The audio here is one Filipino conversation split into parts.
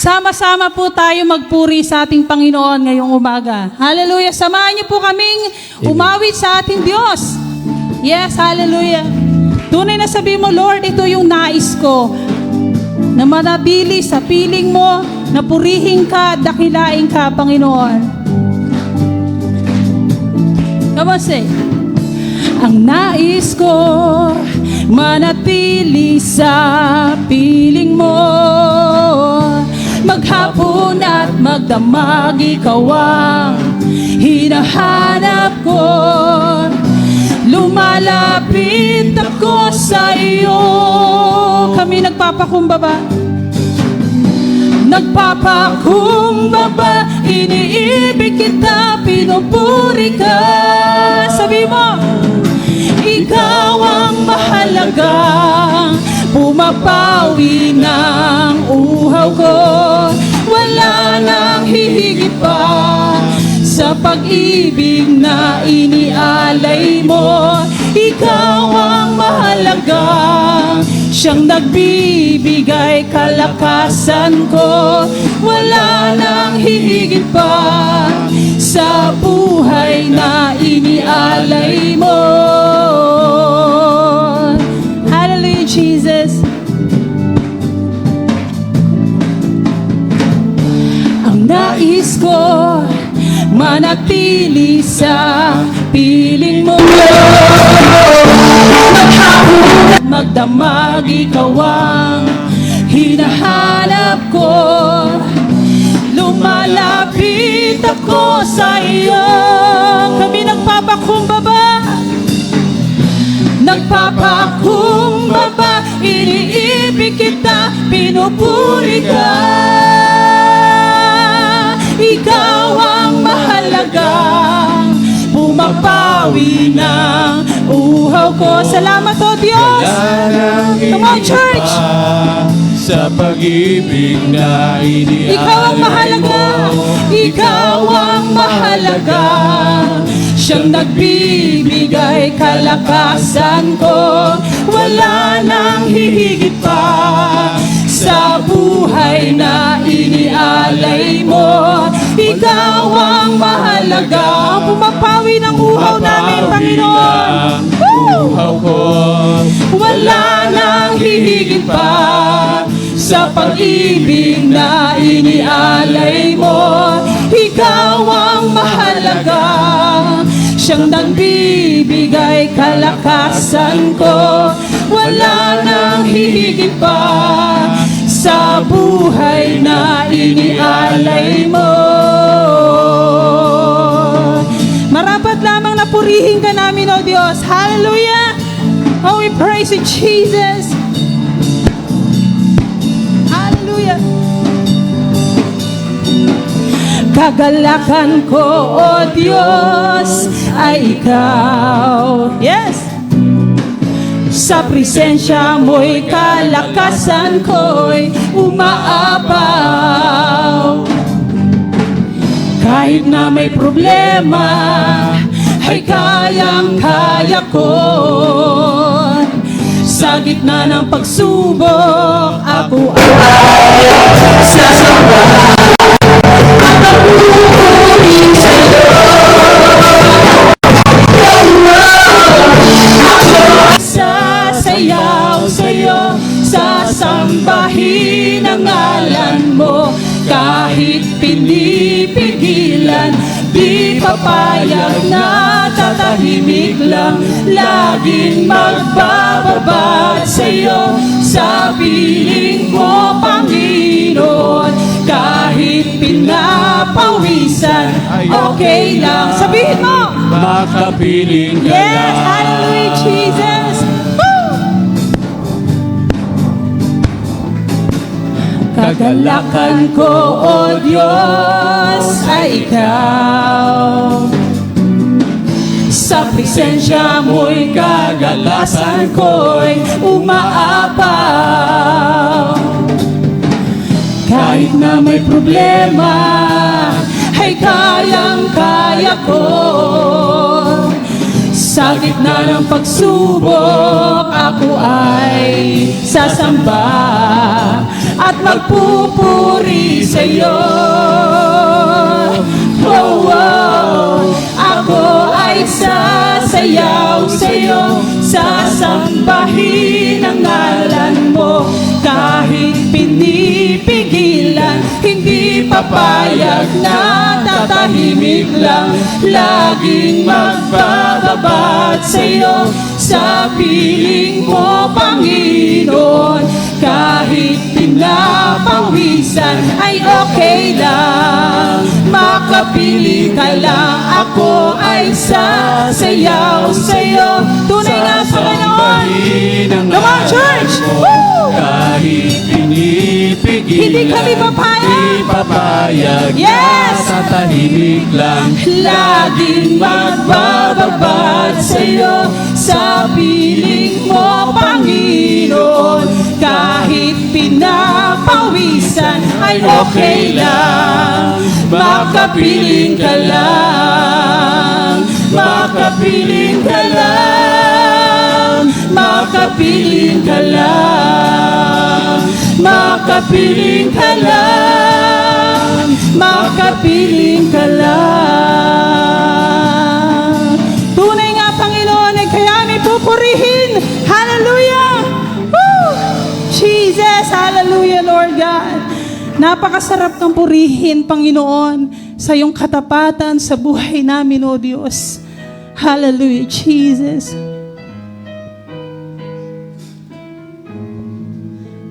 Sama-sama po tayo magpuri sa ating Panginoon ngayong umaga. Hallelujah! Samahan niyo po kaming umawit sa ating Diyos. Yes, hallelujah! Tunay na sabi mo, Lord, ito yung nais ko, na manatili sa piling mo, na purihin ka, dakilain ka, Panginoon. Come on, say. Ang nais ko, manatili sa piling mo, maghapon at magdamag, ikaw ang hinahanap ko. Lumalapit ako sa iyo. Kami nagpapakumbaba, nagpapakumbaba, iniibig kita, pinupuri ka. Sabi mo, ikaw ang mahalaga, pumapawi ng uhaw ko. Wala nang hihigit pa sa pag-ibig na inialay mo. Ikaw ang mahalaga, siyang nagbibigay kalakasan ko. Wala nang hihigit pa sa buhay na inialay mo. Hallelujah, Jesus. Ang nais ko, manatili sa piling mo, maghapon at magdamag, ikaw ang hinahanap ko. Lumalapit ako sa iyo. Kami nagpapakumbaba, nagpapakumbaba, iniibig kita, pinupuri ka. Ikaw ang mahalaga, pumapawi ng uhaw ko. Salamat, O Diyos. Come on, church. Sa pag-ibig na inialay mo, ikaw ang mahalaga, ikaw ang mahalaga, siyang nagbibigay kalakasan ko. Wala nang hihigit pa sa buhay na inialay mo. Ikaw ang mahalaga, pumapawi ng uhaw namin, Panginoon. Uhaw ko. Wala nang hihigit pa sa pag-ibig na inialay mo. Ikaw ang mahalaga, siyang nagbibigay kalakasan ko. Wala nang hihigit pa sa buhay na inialay mo. Marapat lamang na purihin ka namin, O Diyos. Hallelujah! Oh, we praise you, Jesus. Hallelujah! Kagalakan ko, O Diyos, ay ikaw. Yes! Sa presensya mo'y kalakasan ko'y umaapaw. Kahit na may problema, ay kayang-kaya ko. Sa gitna ng pagsubok, ako ay sasamba. Sasayaw sa'yo, sasambahin ang ngalan mo. Kahit pinipigilan, di papayag na tatahimik lang. Laging magbababa sa'yo, sa piling mo, Panginoon. Kahit pinapawisan, okay lang. Sabihin mo, makapiling ka lang. yes, hallelujah, Jesus. Woo! Kagalakan ko, O Diyos, ay ikaw. Sa presensya mo'y kagalasan ko'y umaapaw. Kahit na may problema, ay kayang-kaya ko. Sa gitna ng pagsubok, ako ay sasamba. at magpupuri sa'yo. Oh, oh, ako ay sasayaw sa'yo, sasambahin ang ngalan mo. Kahit pinipigilan, hindi papayag na tatahimik lang. Laging magbababat sa'yo, sa piling mo, Panginoon. Kahit pinapawisan ay okay lang, makapili ka lang, ako ay sasayaw sa'yo. Tunay nga, Panginoon. Come on, church! Woo! Kahit pinipigilan, Hindi kami papayag. Yes! Tatahimik lang. Laging magbababad sa'yo, sa piling mo, Panginoon. Kahit pinapawisan ay okay lang, makapiling ka lang, makapiling ka lang, makapiling ka lang, makapiling ka lang, makapiling ka lang. Tunay nga, Panginoon, ay kaya may pupurihin. Hallelujah! Woo! Jesus, hallelujah, Lord God. Napakasarap kang purihin, Panginoon, sa iyong katapatan sa buhay namin, O Diyos. Hallelujah, Jesus.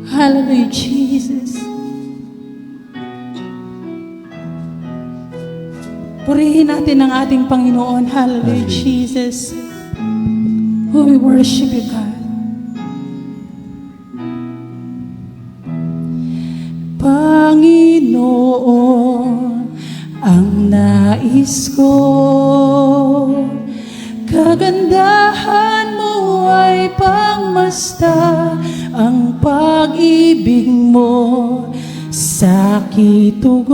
Hallelujah, Jesus. Purihin natin ang ating Panginoon. Hallelujah, Jesus. Oh, we worship you, God. Panginoon, ang nais ko, kagandahan mo ay pangmasta, ang pag-ibig mo sa kitugon.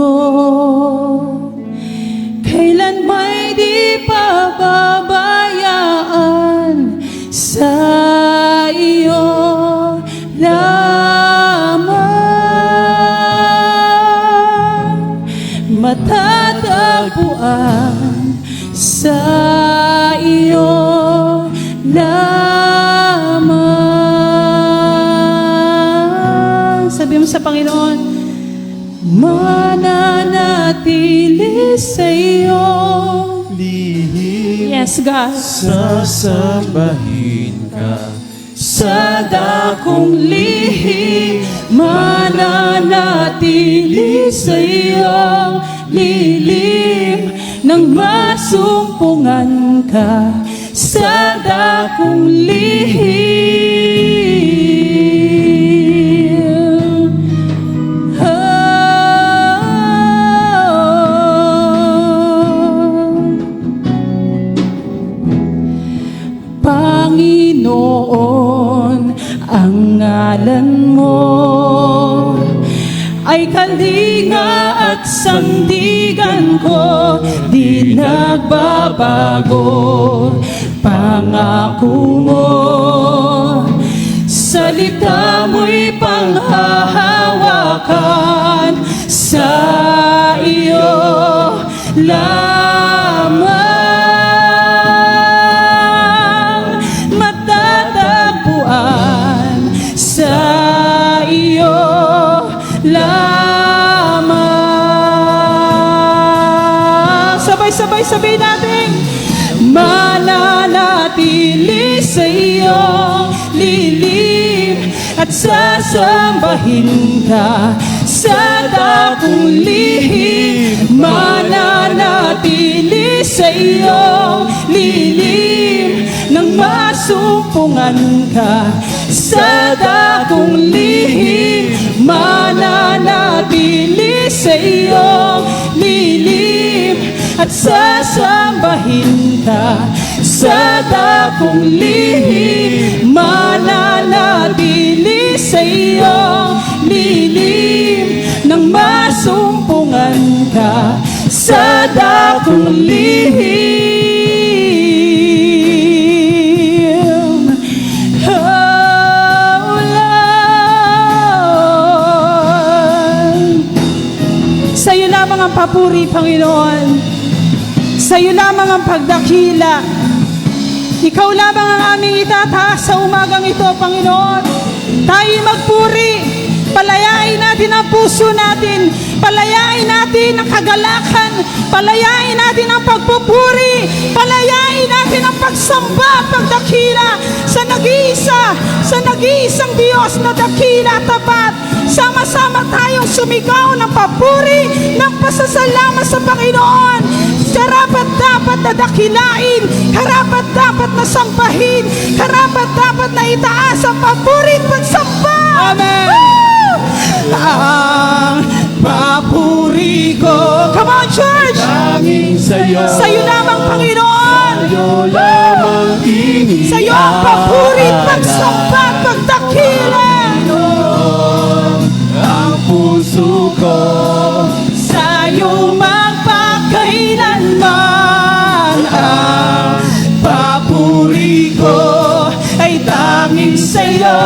Kailan may di pababayaan, sa iyo lamang matatagpuan, sa iyo lamang. Sabi mo sa Panginoon, mananatili sa iyo. Lihim, Yes, God. sasambahin ka. Sa dakong lihim, mananatili sa iyong lilim. Nang masumpungan ka sa dakong lihim. Panginoon, ang ngalan mo ay kalinga at sandigan ko, di nagbabago. Pangako mo, salita mo'y panghahawakan, sa iyo lamang matatagpuan, sa iyo lamang. Sabay-sabay sabihin natin, mananatili sa iyong lilim at sasambahin ka sa dakong lihim. Mananatili sa iyong lilim nang masumpungan ka sa dakong lihim. Mananatili sa iyong lilim at sasambahin ka sa dakong lihim. Mananatili sa iyong lilim nang masumpungan ka sa dakong lihim. Oh, Lord. ang papuri, Panginoon. Sa iyo lamang ang pagdakila. Ikaw lamang ang aming itataas sa umagang ito, Panginoon. Tayo magpuri. Palayain natin ang puso natin. Palayain natin ang kagalakan. Palayain natin ang pagpupuri. Palayain natin ang pagsamba, pagdakila sa nag-iisang Diyos na dakila at tapat. Sama-sama tayong sumigaw ng papuri, ng pasasalamat sa Panginoon. Karapat-dapat na dakilain, karapat-dapat na sambahin, karapat-dapat na itaas ang papuri at pagsamba. Amen! Ang papuri ko. Come on, church! Tanging sa'yo, Sa'yo lamang, Panginoon. sa'yo lamang iniaalay. Sa'yo ang papuri at pagsamba at pagdakila. Ang puso ko, Sa'yo magpakailanman. Ang papuri ko ay tanging sa'yo.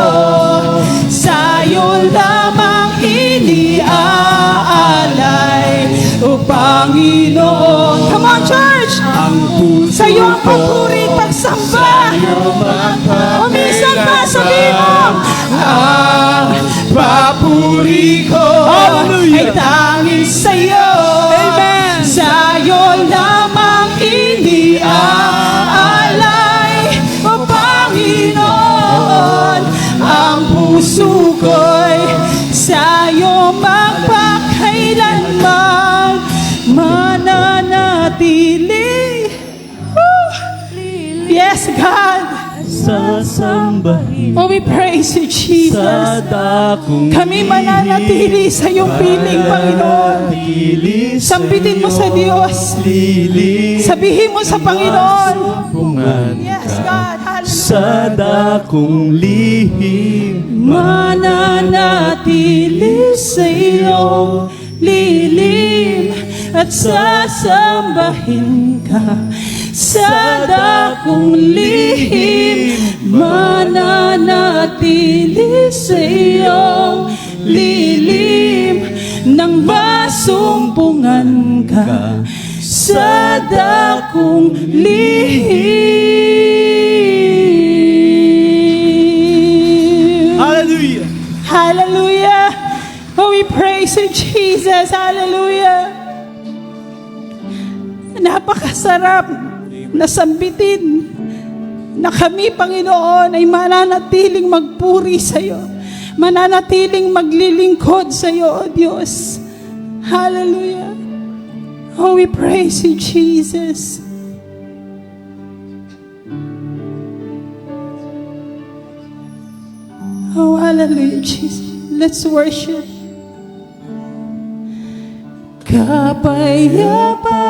Sa'yo lamang iniaalay, O Panginoon. Come on, church! ang puso Sa'yo ang ko, papuri at pagsamba. sa'yo O minsan pa, sabihin mo, ang papuri ko ay tanging sa'yo. Amen. Sa'yo lamang iniaalay, O Panginoon. Ang puso ko'y sa'yo magpakailanman mananatili. Woo! Yes, God. sasambahin Oh, we praise you, sa Jesus. dakong Kami mananatili sa iyong piling, Panginoon. Sambitin mo sa Diyos. Sabihin mo sa Panginoon. Yes, God. Sa Hallelujah. dakong lihim Mananatili sa iyong lilim at sasambahin ka sa dakong lihim. Mananatili sa iyong lilim nang masumpungan ka sa dakong lihim. Hallelujah! Hallelujah! Oh, we praise you, Jesus. Hallelujah! Napakasarap na sambitin na kami, Panginoon, ay mananatiling magpuri sa iyo. Mananatiling maglilingkod sa iyo, O Diyos. Hallelujah! Oh, we praise you, Jesus. Oh, hallelujah, Jesus. Let's worship.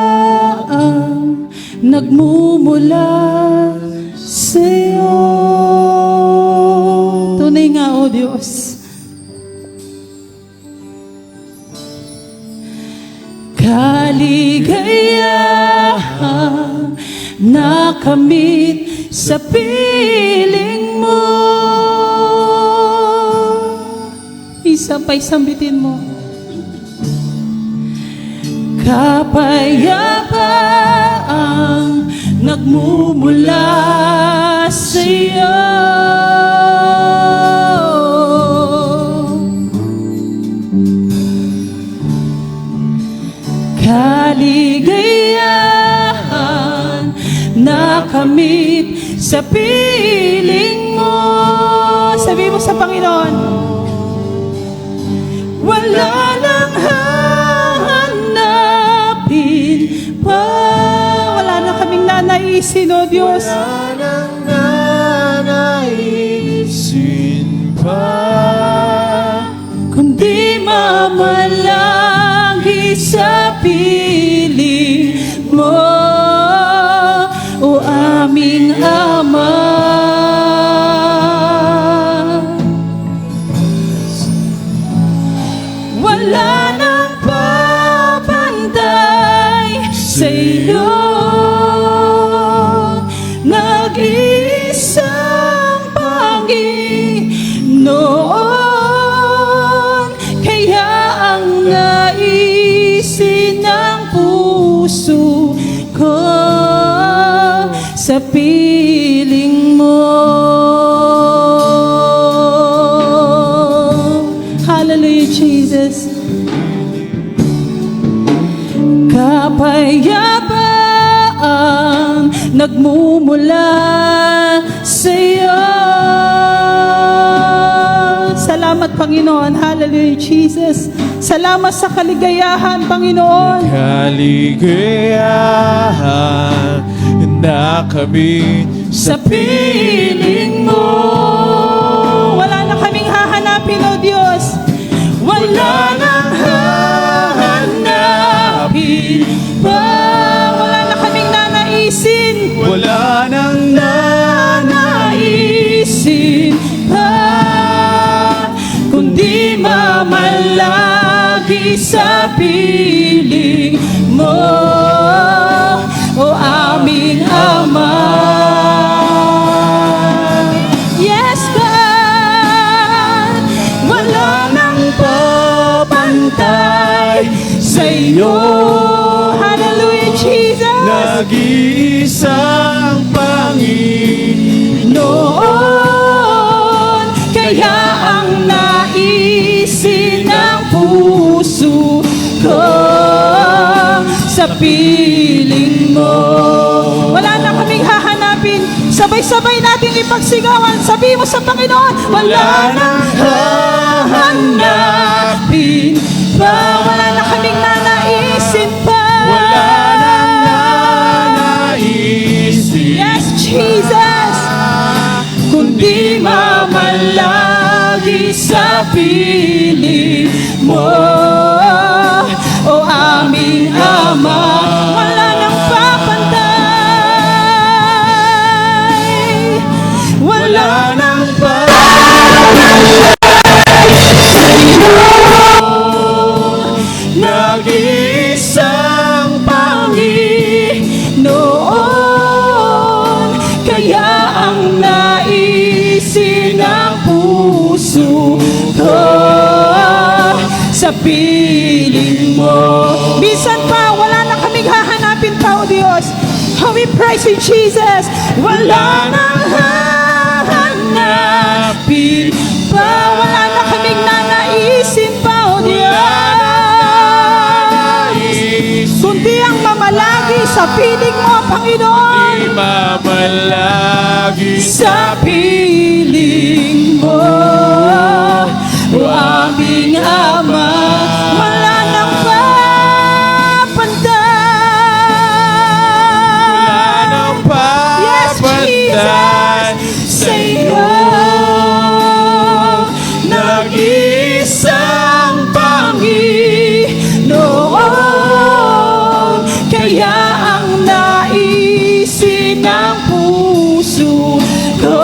Kapayapaang nagmumula sa iyo. Tunay nga, O Diyos. Kaligayahang nakamit sa piling mo. Isa pa, sambitin mo. Kapayapaang nagmumula sa iyo. Kaligayahan nakamit sa piling mo. Sabi mo sa Panginoon, wala nang hahanapin pa. Wala na kaming nanaisin, O Diyos. nanaisin pa. Kundi mamalagi sa piling mo, O aming Ama. Wala nang papantay sa iyo. Nag-iisang Panginoon, kaya ang naisin sa piling mo. Hallelujah, Jesus. Kapayapaan nagmumula sa iyo. Salamat, Panginoon. Hallelujah, Jesus. Salamat sa kaligayahan, Panginoon. Kaligayahan na kami Sa piling mo. Wala na kaming hahanapin, O Diyos. Wala nang hahanapin pa. Wala na kaming nanaisin. Wala nang Nanaisin pa. Kundi mamalagi sa piling mo, O aming Ama. Yes, God. Wala nang papantay sa iyo. Hallelujah, Jesus. nag-iisang Panginoon. Noon, kaya ang naisin ng puso ko sa piling mo. Wala na kaming hahanapin. Sabay-sabay natin ipagsigawan. Sabi mo sa Panginoon, wala nang hahanapin pa. Wala na kaming nanaisin pa. Wala nang nanaisin. Yes, Jesus. Kundi mamalagi sa piling mo, O aming Ama. Wala nang papantay. Wala nang Nag-iisang Panginoon, kaya ang naisin ng puso ko sa piling mo. Minsan pa, wala na kaming hahanapin pa, O Diyos. How we praise you, Jesus. Wala nang hahanapin pa. Wala na kaming nanaisin pa, O Diyos. Kundi ang mamalagi sa piling mo, Panginoon. mamalagi Sa piling mo, O aming Ama. Wala nang papantay. ng Yes, papantay Jesus, sa iyo. Nag-iisang Panginoon, kaya ang naisin ng puso ko,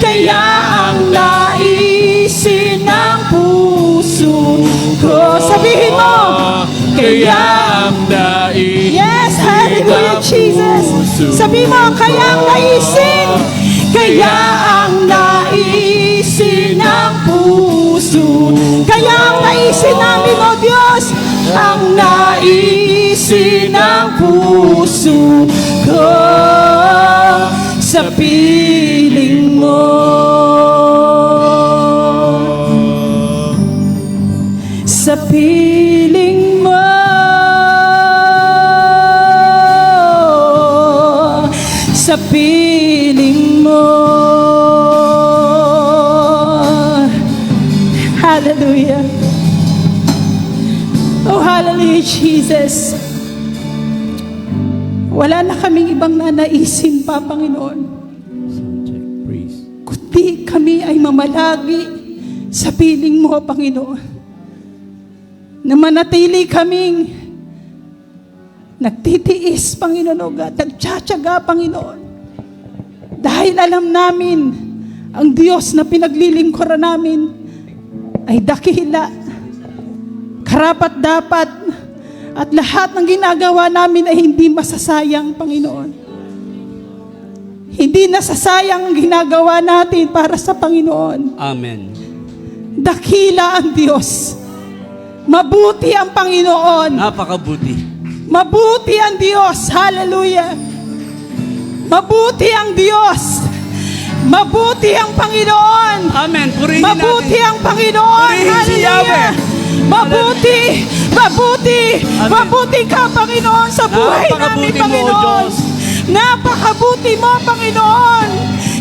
kaya ang naisin ng puso ko. Sabihin mo, kaya ang naisin. yes, hallelujah, Jesus. Sabihin mo, kaya ang naisin, kaya ang naisin ng puso, kaya ang naisin namin, O Diyos, ang naisin ng puso ko sa piling mo. Sa piling mo. Sa piling mo. Hallelujah. Oh, hallelujah, Jesus. Wala na kaming ibang nanaisin pa, Panginoon. Kundi kami ay mamalagi sa piling mo, Panginoon. Na manatili kaming nagtitiis, Panginoon, o God, nagtsatsaga, Panginoon. Dahil alam namin, ang Diyos na pinaglilingkuran namin ay dakila, karapat-dapat, at lahat ng ginagawa namin ay hindi masasayang, Panginoon. Hindi nasasayang ang ginagawa natin para sa Panginoon. Amen. Dakila ang Diyos. Mabuti ang Panginoon. Napakabuti. Mabuti ang Diyos. Hallelujah. Mabuti ang Diyos. Mabuti ang Panginoon. Amen. Purihin Mabuti natin. ang Panginoon. Purihin si Yahweh. Mabuti. Mabuti. Amen. Mabuti ka, Panginoon, sa buhay namin, Napakabuti mo, Panginoon. Diyos. Napakabuti mo, Panginoon.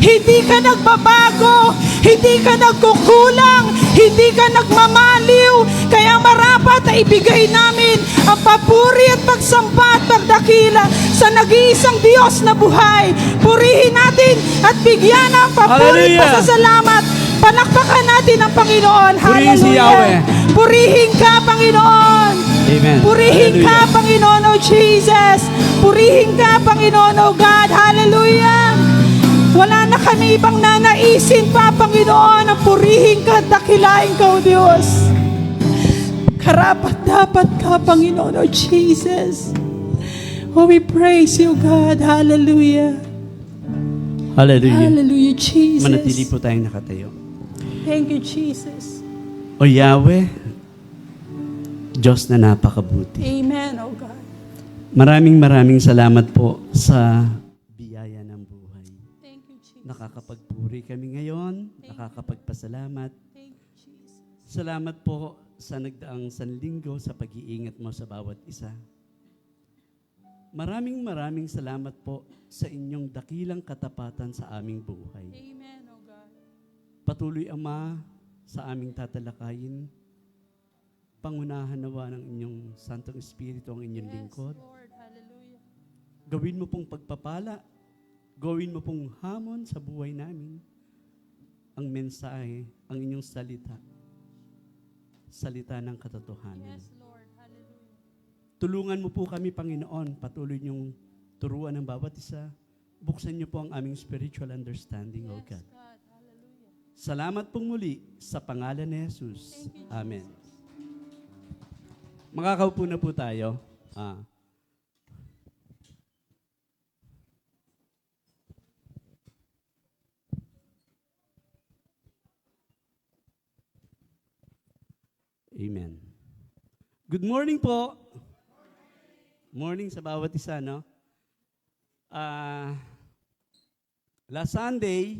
Hindi ka nagbabago. Hindi ka nagkukulang. Hindi ka nagmamaliw. Kaya marapat na ibigay namin ang papuri at pagsamba at pagdakila sa nag-iisang Diyos na buhay. Purihin natin at bigyan ng papuri at Hallelujah. pasasalamat. Palakpakan natin ang Panginoon. Purihin si Yahweh. Purihin ka, Panginoon. Amen. Purihin ka, Hallelujah. Panginoon, O Jesus. Purihin ka, Panginoon, O God. Hallelujah. Wala na kami ibang nanaisin pa, Panginoon, ang purihin ka at dakilain ka, O Diyos. Karapat-dapat ka, Panginoon, O Jesus. Oh, we praise you, God. Hallelujah. Hallelujah. Hallelujah, Jesus. Manatili po tayong nakatayo. Thank you, Jesus. O Yahweh, Diyos na napakabuti. Amen, O God. Maraming salamat po sa biyaya ng buhay. Thank you, Jesus. Nakakapagpuri kami ngayon, nakakapagpasalamat. Thank you, Jesus. Salamat po sa nagdaang sanlinggo sa pag-iingat mo sa bawat isa. Maraming salamat po sa inyong dakilang katapatan sa aming buhay. Amen, O God. Patuloy, Ama, sa aming tatalakayin, pangunahan nawa ng inyong Santong Espiritu ang inyong lingkod. Lord, hallelujah. Gawin mo pong pagpapala, gawin mo pong hamon sa buhay namin. Ang mensahe, ang inyong salita, salita ng katotohanan. Yes, Lord, hallelujah. Tulungan mo po kami, Panginoon, patuloy niyong turuan ng bawat isa. Buksan niyo po ang aming spiritual understanding, O God. God, hallelujah. Salamat pong muli sa pangalan ni Jesus. Thank you, Jesus. Amen. Makakaupo na po tayo. Amen. Good morning po. Morning sa bawat isa, no? Last Sunday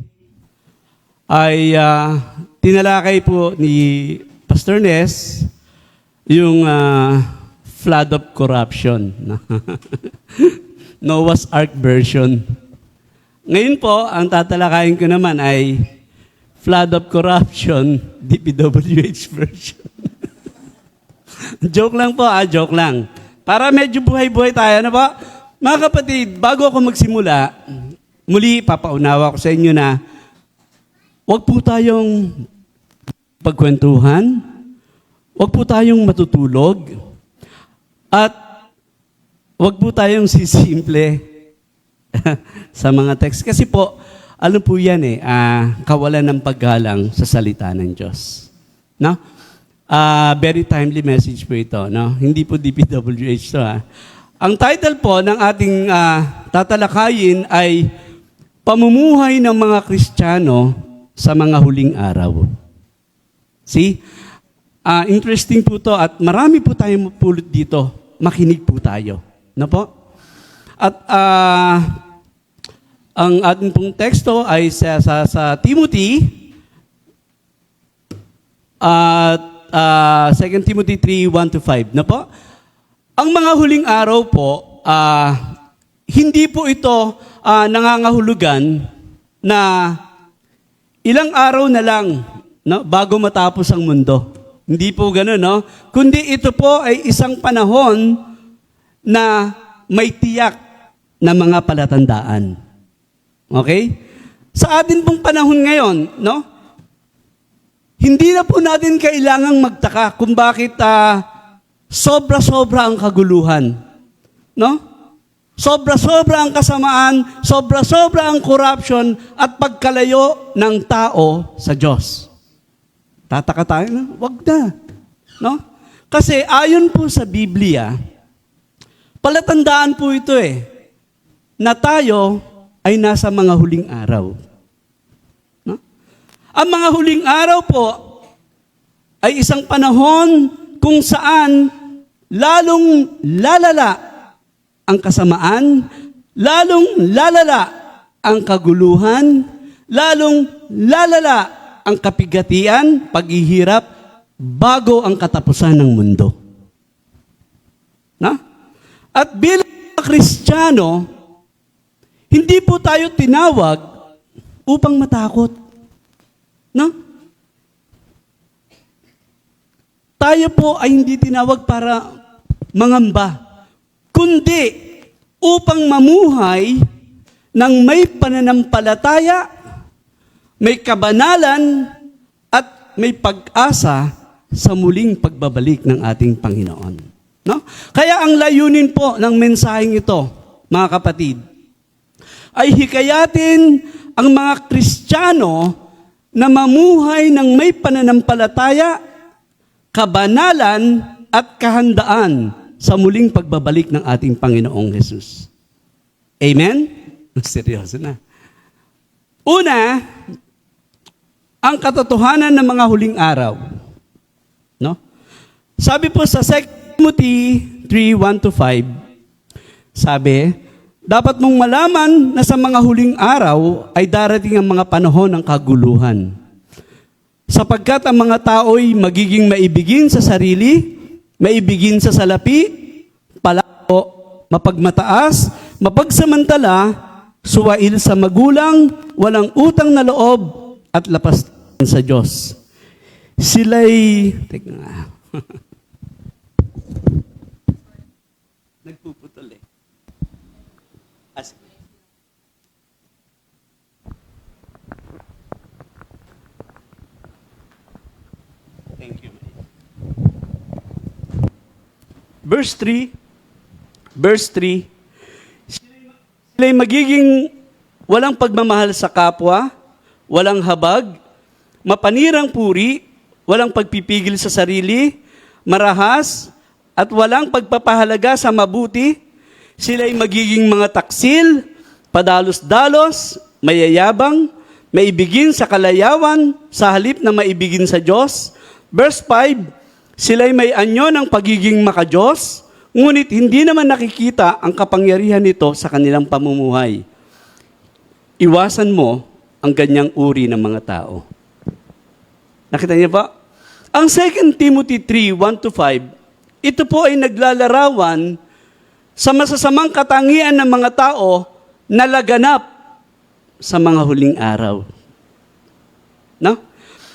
ay tinalakay po ni Pastor Ness yung flood of corruption. Noah's Ark version. Ngayon po, ang tatalakayin ko naman ay flood of corruption, DPWH version. Joke lang po, joke lang. Para medyo buhay-buhay tayo, ano po? Mga kapatid, bago ako magsimula, muli papaunawa ko sa inyo na huwag po tayong pagkwentuhan, huwag po tayong matutulog, at huwag po tayong sisimple sa mga text. Kasi po, alam po yan kawalan ng paggalang sa salita ng Diyos. No? Very timely message po ito. No? Hindi po DPWH to. Ang title po ng ating tatalakayin ay Pamumuhay ng mga Kristiyano sa mga huling araw. See? Interesting po to at marami po tayong mapulot dito. Makinig po tayo. No po? At ang ating pong teksto ay sa Timothy at 2 Timothy 3:1-5. No po? Ang mga huling araw po, hindi po ito nangangahulugan na ilang araw na lang, no, bago matapos ang mundo. Hindi po gano'n, no? Kundi ito po ay isang panahon na may tiyak na mga palatandaan. Okay? Sa atin pong panahon ngayon, no? Hindi na po natin kailangang magtaka kung bakit sobra-sobra ang kaguluhan. No? Sobra-sobra ang kasamaan, sobra-sobra ang corruption at pagkalayo ng tao sa Diyos. Tataka tayo na, wag na. No? Kasi ayon po sa Biblia, palatandaan po ito na tayo ay nasa mga huling araw. No? Ang mga huling araw po ay isang panahon kung saan lalong lalala ang kasamaan, lalong lalala ang kaguluhan, lalong lalala ang kapigatian, paghihirap, bago ang katapusan ng mundo. Na? At bilang mga Kristiyano, hindi po tayo tinawag upang matakot. No? Tayo po ay hindi tinawag para mangamba, kundi upang mamuhay ng may pananampalataya, may kabanalan, at may pag-asa sa muling pagbabalik ng ating Panginoon. No? Kaya ang layunin po ng mensaheng ito, mga kapatid, ay hikayatin ang mga Kristiyano na mamuhay ng may pananampalataya, kabanalan, at kahandaan sa muling pagbabalik ng ating Panginoong Hesus. Amen? Seryoso na. Una, ang katotohanan ng mga huling araw. No? Sabi po sa 2 Timothy 3:1-5, sabi, dapat mong malaman na sa mga huling araw ay darating ang mga panahon ng kaguluhan. Sapagkat ang mga tao'y magiging maibigin sa sarili, maibigin sa salapi, palako, mapagmataas, mapagsamantala, suwail sa magulang, walang utang na loob, at lapas sa Diyos. Sila'y, teka nga, nagpuputol eh. Thank you. Verse 3, sila'y magiging walang pagmamahal sa kapwa, walang habag, mapanirang puri, walang pagpipigil sa sarili, marahas, at walang pagpapahalaga sa mabuti. Sila'y magiging mga taksil, padalos-dalos, mayayabang, maibigin sa kalayawan, sa halip na maibigin sa Diyos. Verse 5, sila'y may anyo ng pagiging makadiyos, ngunit hindi naman nakikita ang kapangyarihan nito sa kanilang pamumuhay. Iwasan mo ang ganyang uri ng mga tao. Nakita niyo ba? Ang 2 Timothy 3:1-5, ito po ay naglalarawan sa masasamang katangian ng mga tao na laganap sa mga huling araw. No?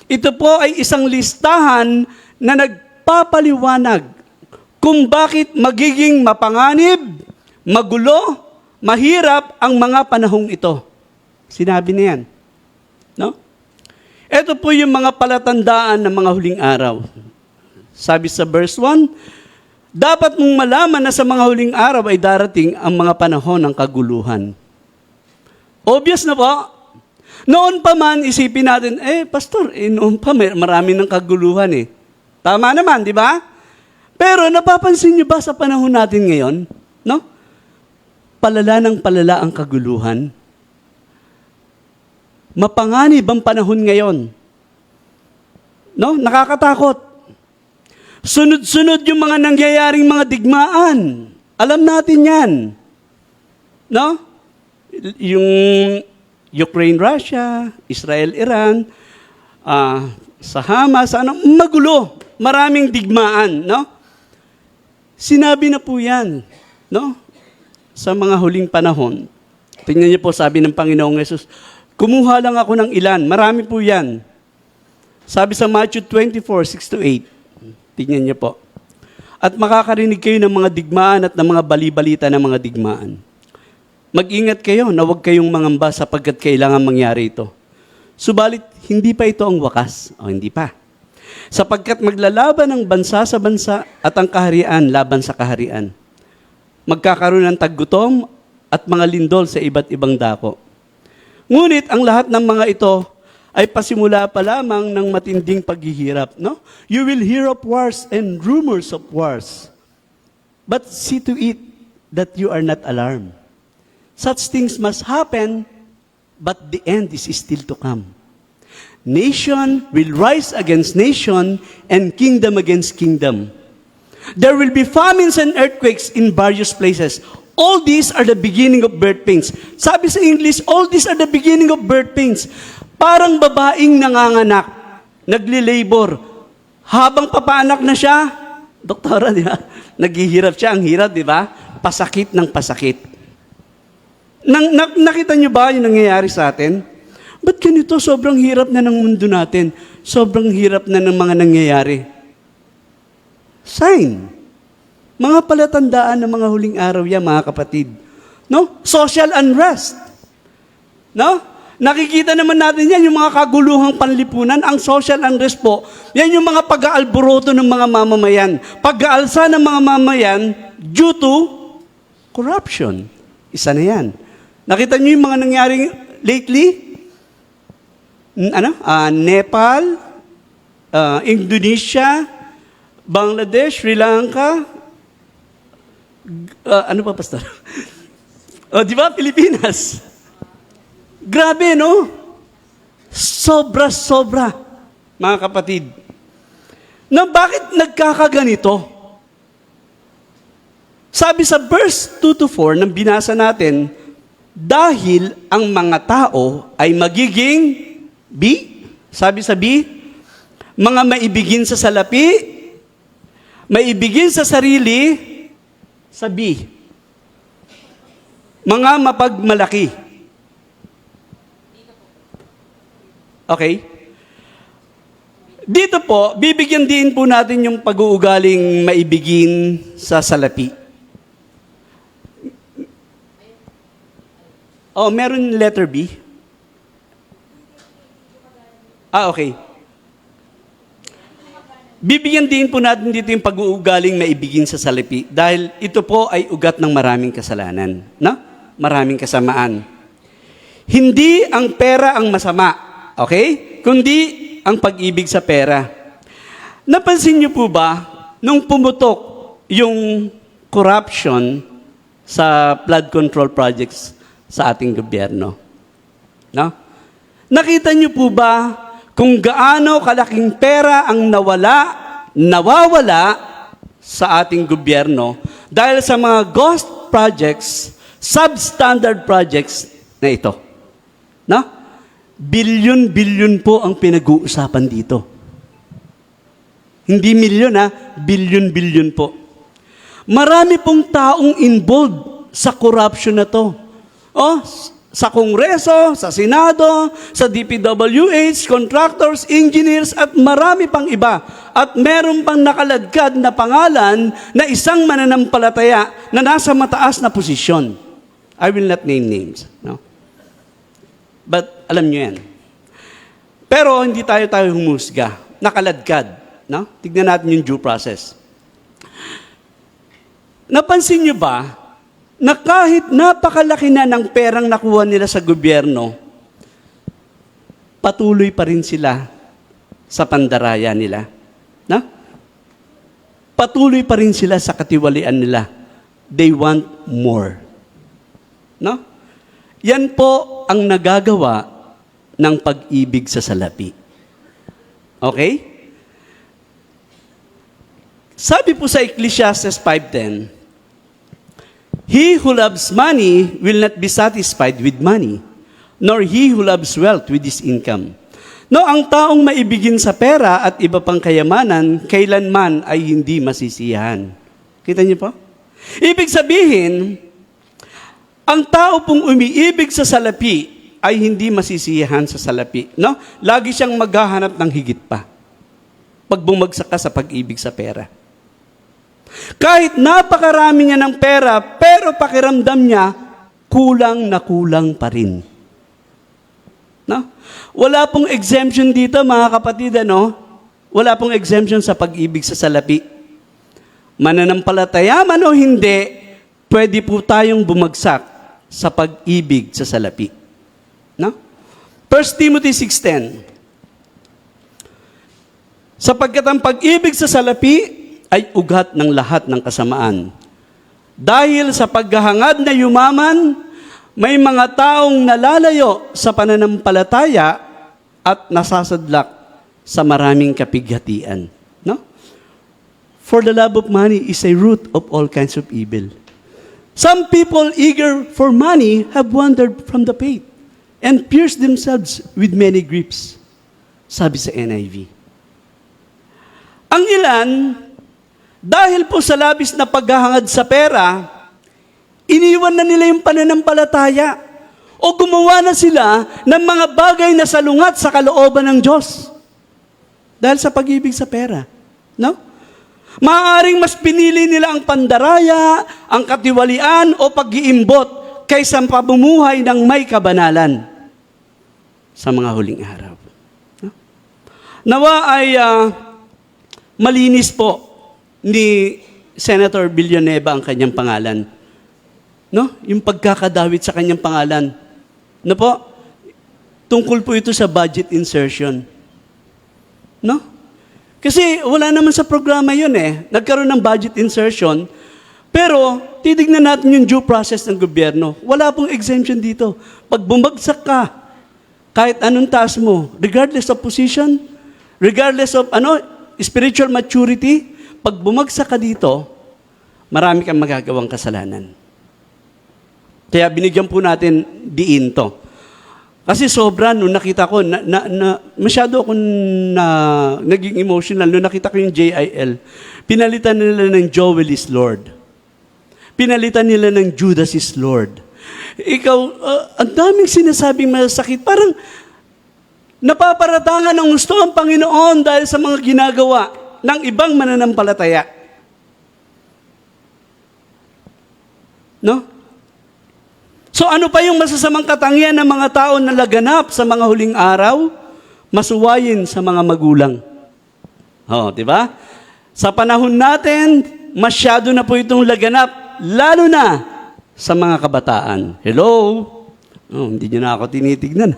Ito po ay isang listahan na nagpapaliwanag kung bakit magiging mapanganib, magulo, mahirap ang mga panahong ito. Sinabi na yan. No? Ito po yung mga palatandaan ng mga huling araw. Sabi sa verse 1, dapat mong malaman na sa mga huling araw ay darating ang mga panahon ng kaguluhan. Obvious na po. Noon pa man, isipin natin, pastor, noon pa marami ng kaguluhan eh. Tama naman, di ba? Pero napapansin niyo ba sa panahon natin ngayon, no? Palala ng palala ang kaguluhan. Mapanganib ang panahon ngayon. No? Nakakatakot. Sunod-sunod yung mga nangyayaring mga digmaan. Alam natin yan. No? Yung Ukraine-Russia, Israel-Iran, sa Hamas, magulo. Maraming digmaan, no? Sinabi na po yan, no? Sa mga huling panahon. Tingnan niyo po, sabi ng Panginoong Yesus, kumuha lang ako ng ilan. Marami po yan. Sabi sa Matthew 24:6-8. Tingnan niyo po. At makakarinig kayo ng mga digmaan at ng mga bali-balita ng mga digmaan. Mag-ingat kayo na huwag kayong mangamba sapagkat kailangan mangyari ito. Subalit, hindi pa ito ang wakas. O, hindi pa. Sapagkat maglalaban ang bansa sa bansa at ang kaharian laban sa kaharian. Magkakaroon ng taggutom at mga lindol sa iba't ibang dako. Ngunit ang lahat ng mga ito ay pasimula pa lamang ng matinding paghihirap. No? You will hear of wars and rumors of wars. But see to it that you are not alarmed. Such things must happen, but the end is still to come. Nation will rise against nation and kingdom against kingdom. There will be famines and earthquakes in various places. All these are the beginning of birth pains. Sabi sa English, all these are the beginning of birth pains. Parang babaeng nanganganak, nagli-labor. Habang papaanak na siya, doktora, di ba? Naghihirap siya, ang hirap, di ba? Pasakit ng pasakit. Nakita niyo ba yung nangyayari sa atin? Ba't ganito? Sobrang hirap na ng mundo natin. Sobrang hirap na ng mga nangyayari. Sign. Mga palatandaan ng mga huling araw yan, mga kapatid. No? Social unrest. No? Nakikita naman natin yan, yung mga kaguluhang panlipunan, ang social unrest po, yan yung mga pag-aalboroto ng mga mamamayan. Pag-aalsa ng mga mamamayan due to corruption. Isa na yan. Nakita niyo yung mga nangyari lately? Nepal, Indonesia, Bangladesh, Sri Lanka, ano pa, Pastor? Di ba? Pilipinas. Grabe, no? Sobra-sobra, mga kapatid. Na bakit nagkakaganito? Sabi sa verse 2-4 ng binasa natin, dahil ang mga tao ay magiging sabi sa mga maibigin sa salapi, maibigin sa sarili, sa mga mapagmalaki. Okay? Dito po, bibigyan din po natin yung pag-uugaling maibigin sa salapi. Meron letter B. Okay. Bibigyan din po natin dito yung pag-uugaling maibigin sa salapi dahil ito po ay ugat ng maraming kasalanan. No? Maraming kasamaan. Hindi ang pera ang masama, okay? Kundi ang pag-ibig sa pera. Napansin niyo po ba, nung pumutok yung corruption sa flood control projects sa ating gobyerno? No? Nakita niyo po ba kung gaano kalaking pera ang nawawala sa ating gobyerno dahil sa mga ghost projects, substandard projects na ito. No? Bilyon-bilyon po ang pinag-uusapan dito. Hindi milyon, bilyon-bilyon po. Marami pong taong involved sa corruption na to. Sa Kongreso, sa Senado, sa DPWH, contractors, engineers, at marami pang iba. At meron pang nakaladkad na pangalan na isang mananampalataya na nasa mataas na posisyon. I will not name names. No? But alam nyo yan. Pero hindi tayo humusga. Nakaladkad. No? Tignan natin yung due process. Napansin nyo ba na kahit napakalaki na ng perang nakuha nila sa gobyerno, patuloy pa rin sila sa pandaraya nila. No? Patuloy pa rin sila sa katiwalian nila. They want more. No? Yan po ang nagagawa ng pag-ibig sa salapi. Okay? Sabi po sa Ecclesiastes 5:10, he who loves money will not be satisfied with money, nor he who loves wealth with his income. No, ang taong maibigin sa pera at iba pang kayamanan, kailanman ay hindi masisiyahan. Kita niyo po? Ibig sabihin, ang tao pong umiibig sa salapi ay hindi masisiyahan sa salapi. No? Lagi siyang maghahanap ng higit pa pag bumagsak ka sa pag-ibig sa pera. Kahit napakarami niya ng pera, pero pakiramdam niya, kulang na kulang pa rin. No? Wala pong exemption dito, mga kapatid, ano? Wala pong exemption sa pag-ibig sa salapi. Mananampalataya man o hindi, pwede po tayong bumagsak sa pag-ibig sa salapi. No? 1 Timothy 6:10. Sapagkat ang pag-ibig sa salapi ay ugat ng lahat ng kasamaan. Dahil sa paghahangad na yumaman, may mga taong nalalayo sa pananampalataya at nasasadlak sa maraming kapighatian. No? For the love of money is a root of all kinds of evil. Some people eager for money have wandered from the faith and pierced themselves with many griefs. Sabi sa NIV. Ang ilan, dahil po sa labis na paghahangad sa pera, iniwan na nila yung pananampalataya o gumawa na sila ng mga bagay na salungat sa kalooban ng Diyos. Dahil sa pag-ibig sa pera. No? Maaaring mas pinili nila ang pandaraya, ang katiwalian o pag-iimbot kaysa pamumuhay ng may kabanalan sa mga huling araw. No? Nawa ay malinis po ni Senator Villanueva ang kanyang pangalan. No? Yung pagkakadawit sa kanyang pangalan. No po? Tungkol po ito sa budget insertion. No? Kasi wala naman sa programa yun eh. Nagkaroon ng budget insertion, pero titignan natin yung due process ng gobyerno. Wala pong exemption dito. Pag bumagsak ka, kahit anong taas mo, regardless of position, regardless of spiritual maturity, pag bumagsak ka dito, marami kang magagawang kasalanan. Kaya binigyan po natin diin to. Kasi sobra, nung nakita ko, masyado akong naging emotional. Nung nakita ko yung JIL, pinalitan nila ng Joel is Lord. Pinalitan nila ng Judas is Lord. Ikaw, ang daming sinasabing masakit. Parang napaparatangan ng gusto ang Panginoon dahil sa mga ginagawa ng ibang mananampalataya. No? So ano pa yung masasamang katangian ng mga tao na laganap sa mga huling araw? Masuwayin sa mga magulang. Di ba? Sa panahon natin, masyado na po itong laganap, lalo na sa mga kabataan. Hello? Hindi nyo na ako tinitignan.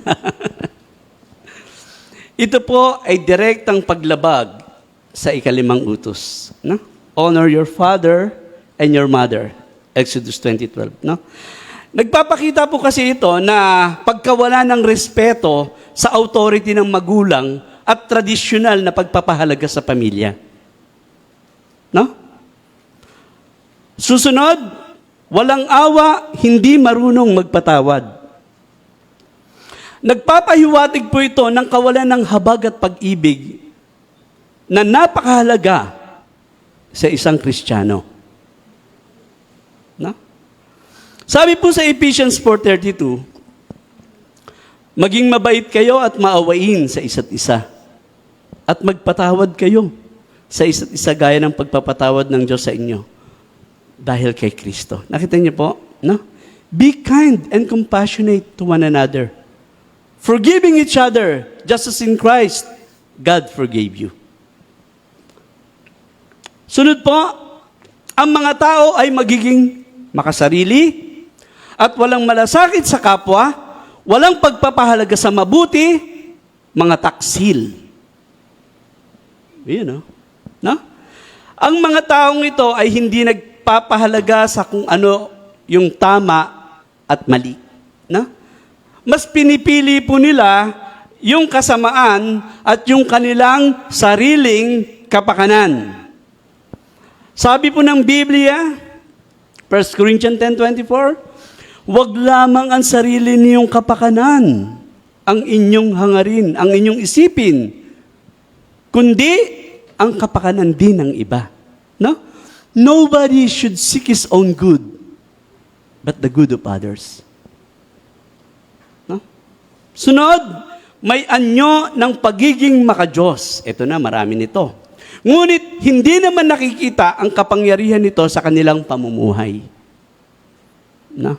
Ito po ay direktang paglabag sa ikalimang utos. No? Honor your father and your mother. Exodus 20:12. No? Nagpapakita po kasi ito na pagkawala ng respeto sa authority ng magulang at tradisyonal na pagpapahalaga sa pamilya. No? Susunod, walang awa, hindi marunong magpatawad. Nagpapahiwatig po ito ng kawalan ng habag at pag-ibig na napakahalaga sa isang Kristiyano. No? Sabi po sa Ephesians 4:32, maging mabait kayo at maawain sa isa't isa. At magpatawad kayo sa isa't isa gaya ng pagpapatawad ng Diyos sa inyo. Dahil kay Kristo. Nakita niyo po? No? Be kind and compassionate to one another. Forgiving each other, just as in Christ, God forgave you. Sunod po, ang mga tao ay magiging makasarili, at walang malasakit sa kapwa, walang pagpapahalaga sa mabuti, mga taksil. Yun, no? Ang mga taong ito ay hindi nagpapahalaga sa kung ano yung tama at mali. No? Mas pinipili po nila yung kasamaan at yung kanilang sariling kapakanan. Sabi po ng Biblia, 1 Corinthians 10:24, huwag lamang ang sarili niyong kapakanan, ang inyong hangarin, ang inyong isipin, kundi ang kapakanan din ng iba. No? Nobody should seek his own good, but the good of others. No? Sunod, may anyo ng pagiging makadiyos. Ito na, marami nito. Ngunit hindi naman nakikita ang kapangyarihan nito sa kanilang pamumuhay. No?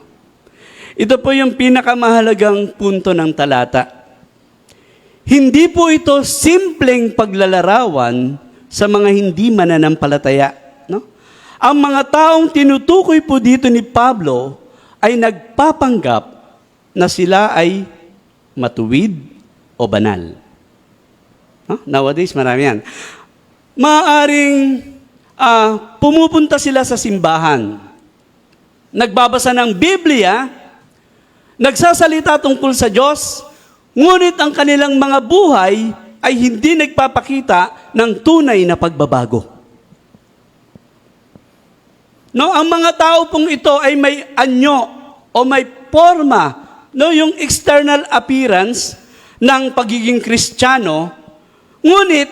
Ito po yung pinakamahalagang punto ng talata. Hindi po ito simpleng paglalarawan sa mga hindi mananampalataya. No? Ang mga taong tinutukoy po dito ni Pablo ay nagpapanggap na sila ay matuwid o banal. No? Nowadays, marami yan. Maaaring pumupunta sila sa simbahan. Nagbabasa ng Biblia, nagsasalita tungkol sa Diyos, ngunit ang kanilang mga buhay ay hindi nagpapakita ng tunay na pagbabago. No, ang mga tao pong ito ay may anyo o may forma, no, yung external appearance ng pagiging Kristiyano, ngunit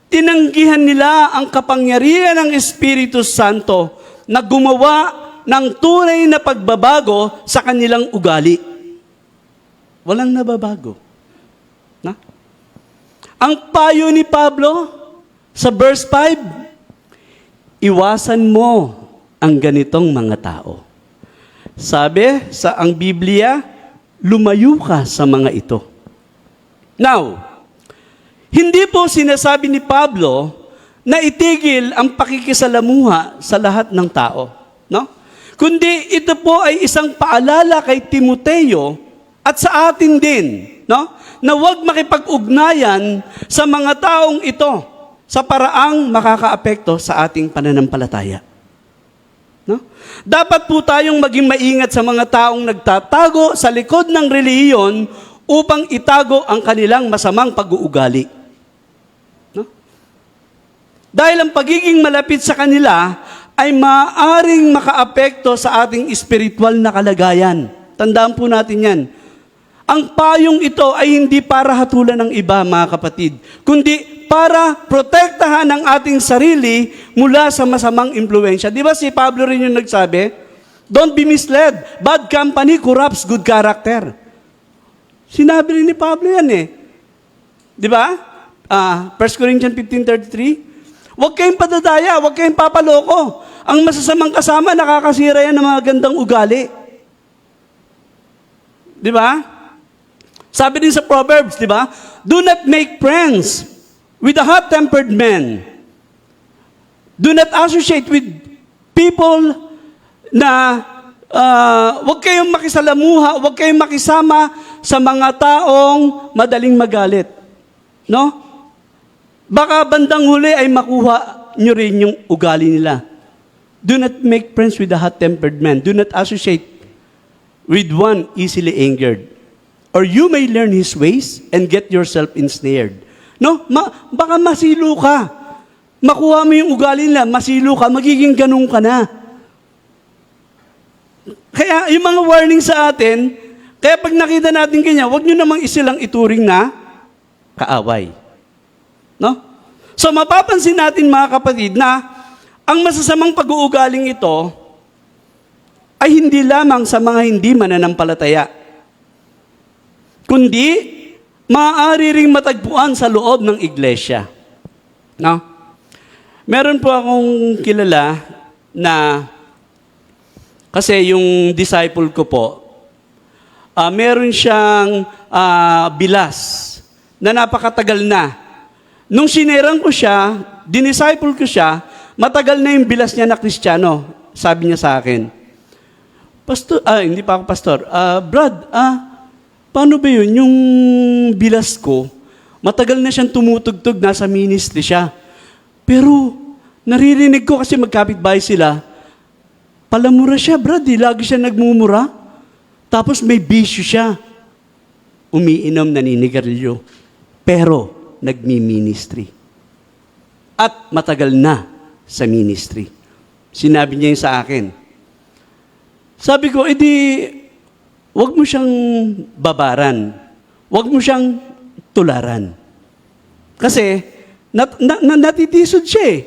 tinanggihan nila ang kapangyarihan ng Espiritu Santo na gumawa ng tunay na pagbabago sa kanilang ugali. Walang nababago. Na? Ang payo ni Pablo sa verse 5, iwasan mo ang ganitong mga tao. Sabi sa ang Biblia, lumayo ka sa mga ito. Now, hindi po sinasabi ni Pablo na itigil ang pakikisalamuha sa lahat ng tao, no? Kundi ito po ay isang paalala kay Timoteo at sa atin din, no? Na huwag makipag-ugnayan sa mga taong ito sa paraang makakaapekto sa ating pananampalataya. No? Dapat po tayong maging maingat sa mga taong nagtatago sa likod ng relihiyon upang itago ang kanilang masamang pag-uugali. No? Dahil ang pagiging malapit sa kanila ay maaaring makaapekto sa ating espiritual na kalagayan. Tandaan po natin yan. Ang payong ito ay hindi para hatulan ng iba, mga kapatid, kundi para protektahan ang ating sarili mula sa masamang impluensya. Di ba si Pablo rin yung nagsabi, don't be misled. Bad company corrupts good character. Sinabi rin ni Pablo yan eh. Di ba? 1 Corinthians 15:33. Huwag kayong padadaya, huwag kayong papaloko. Ang masasamang kasama, nakakasira yan ng mga gandang ugali. Di ba? Sabi din sa Proverbs, di ba? Do not make friends with a hot-tempered man. Do not associate with people na huwag kayong makisalamuha, huwag kayong makisama sa mga taong madaling magalit. No? Baka bandang huli ay makuha nyo rin yung ugali nila. Do not make friends with a hot-tempered man. Do not associate with one easily angered. Or you may learn his ways and get yourself ensnared. No? Baka masilo ka. Makuha mo yung ugali nila, masilo ka, magiging ganun ka na. Kaya yung mga warning sa atin, kaya pag nakita natin ganyan, huwag nyo namang isilang ituring na kaaway. No? So mapapansin natin mga kapatid na ang masasamang pag-uugaling ito ay hindi lamang sa mga hindi mananampalataya, kundi maaari ring matagpuan sa loob ng iglesia. No? Meron po akong kilala na, kasi yung disciple ko po, meron siyang bilas na napakatagal na. Nung sinerang ko siya, dinisciple ko siya, matagal na yung bilas niya na Kristiyano. Sabi niya sa akin, Pastor, hindi pa ako pastor, Brad, paano ba yun? Yung bilas ko, matagal na siyang tumutugtog, nasa ministry siya. Pero, naririnig ko kasi magkapitbahay sila, palamura siya, Brad, lagi siya nagmumura. Tapos may bisyo siya. Umiinom, naninigarilyo. Pero, nagmi-ministry. At matagal na sa ministry. Sinabi niya yun sa akin. Sabi ko, huwag mo siyang babaran. Huwag mo siyang tularan. Kasi, natitisod siya eh.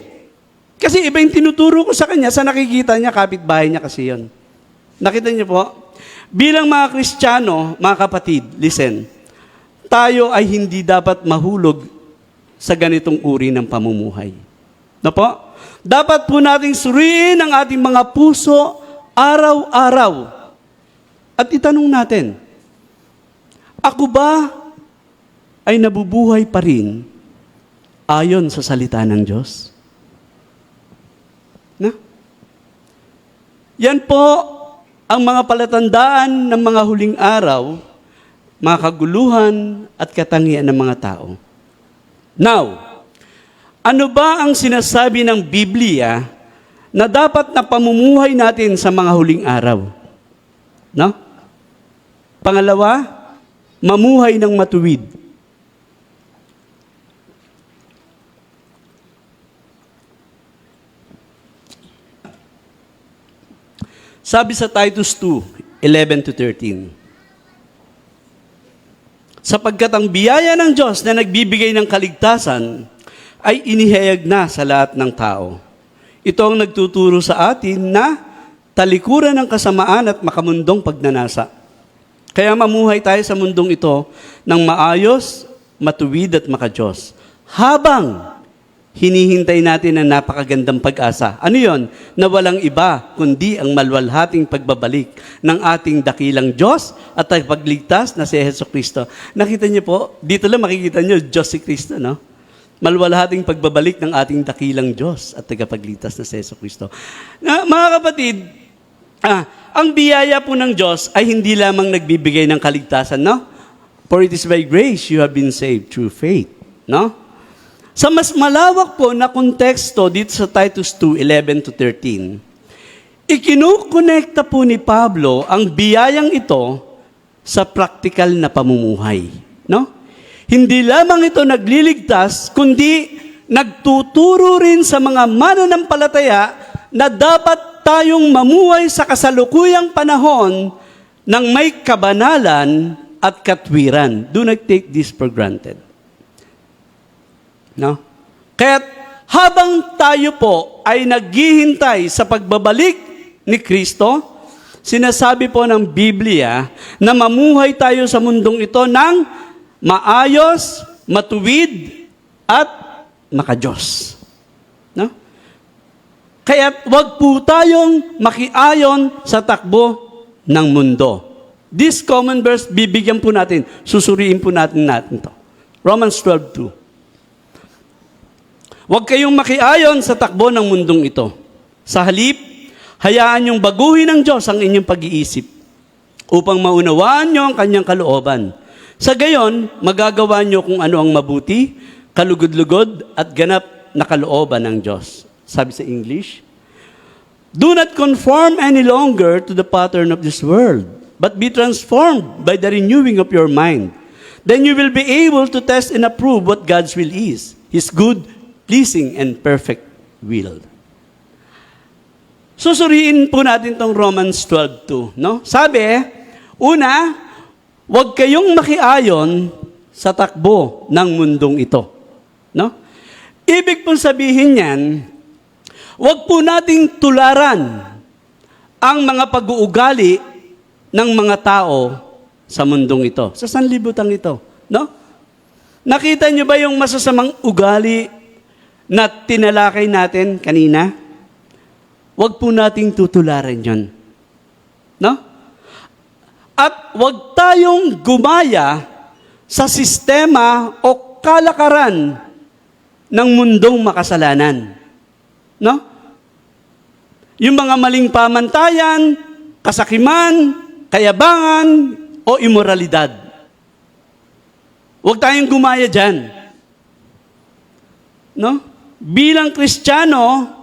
Kasi iba yung tinuturo ko sa kanya, sa nakikita niya, kapitbahay niya kasi yun. Nakita niyo po? Bilang mga Kristiyano, mga kapatid, listen, tayo ay hindi dapat mahulog sa ganitong uri ng pamumuhay. Na po? Dapat po nating suriin ang ating mga puso araw-araw. At itanong natin, ako ba ay nabubuhay pa rin ayon sa salita ng Diyos? Na? Yan po ang mga palatandaan ng mga huling araw, mga kaguluhan at katangian ng mga tao. Now, ano ba ang sinasabi ng Biblia na dapat na pamumuhay natin sa mga huling araw? No? Pangalawa, mamuhay ng matuwid. Sabi sa Titus 2:11-13, sapagkat ang biyaya ng Diyos na nagbibigay ng kaligtasan ay inihayag na sa lahat ng tao. Ito ang nagtuturo sa atin na talikuran ng kasamaan at makamundong pagnanasa. Kaya mamuhay tayo sa mundong ito ng maayos, matuwid at makadiyos. Habang hinihintay natin ang napakagandang pag-asa. Ano yon? Na walang iba kundi ang malwalhating pagbabalik ng ating dakilang Diyos at tagapagligtas na si Jesucristo. Nakita niyo po, dito lang makikita niyo, Diyos si Kristo, no? Malwalhating pagbabalik ng ating dakilang Diyos at tagapagligtas na si Jesucristo. Mga kapatid, ang biyaya po ng Diyos ay hindi lamang nagbibigay ng kaligtasan, no? For it is by grace you have been saved through faith, no? Sa mas malawak po na konteksto dito sa Titus 2:11-13, ikinukonekta po ni Pablo ang biyayang ito sa praktikal na pamumuhay. No? Hindi lamang ito nagliligtas, kundi nagtuturo rin sa mga mananampalataya na dapat tayong mamuhay sa kasalukuyang panahon ng may kabanalan at katwiran. Do not take this for granted. No? Kaya habang tayo po ay naghihintay sa pagbabalik ni Kristo, sinasabi po ng Biblia na mamuhay tayo sa mundong ito ng maayos, matuwid, at makadiyos. No? Kaya wag po tayong makiayon sa takbo ng mundo. This common verse, bibigyan po natin, susuriin po natin to. Romans 12:2. Huwag kayong makiayon sa takbo ng mundong ito. Sa halip, hayaan niyong baguhin ng Diyos ang inyong pag-iisip upang maunawaan niyo ang kanyang kalooban. Sa gayon, magagawa niyo kung ano ang mabuti, kalugod-lugod at ganap na kalooban ng Diyos. Sabi sa English, do not conform any longer to the pattern of this world, but be transformed by the renewing of your mind. Then you will be able to test and approve what God's will is, His good, pleasing, and perfect will. Susuriin po natin tong Romans 12:2, no? Sabi, una, huwag kayong makiayon sa takbo ng mundong ito, no? Ibig pong sabihin niyan, huwag po nating tularan ang mga pag-uugali ng mga tao sa mundong ito, sa sanlibutan ito, no? Nakita niyo ba yung masasamang ugali na tinalakay natin kanina? Huwag po nating tutularan yun. No? At huwag tayong gumaya sa sistema o kalakaran ng mundong makasalanan. No? Yung mga maling pamantayan, kasakiman, kayabangan, o imoralidad. Huwag tayong gumaya dyan. No? Bilang Kristiyano,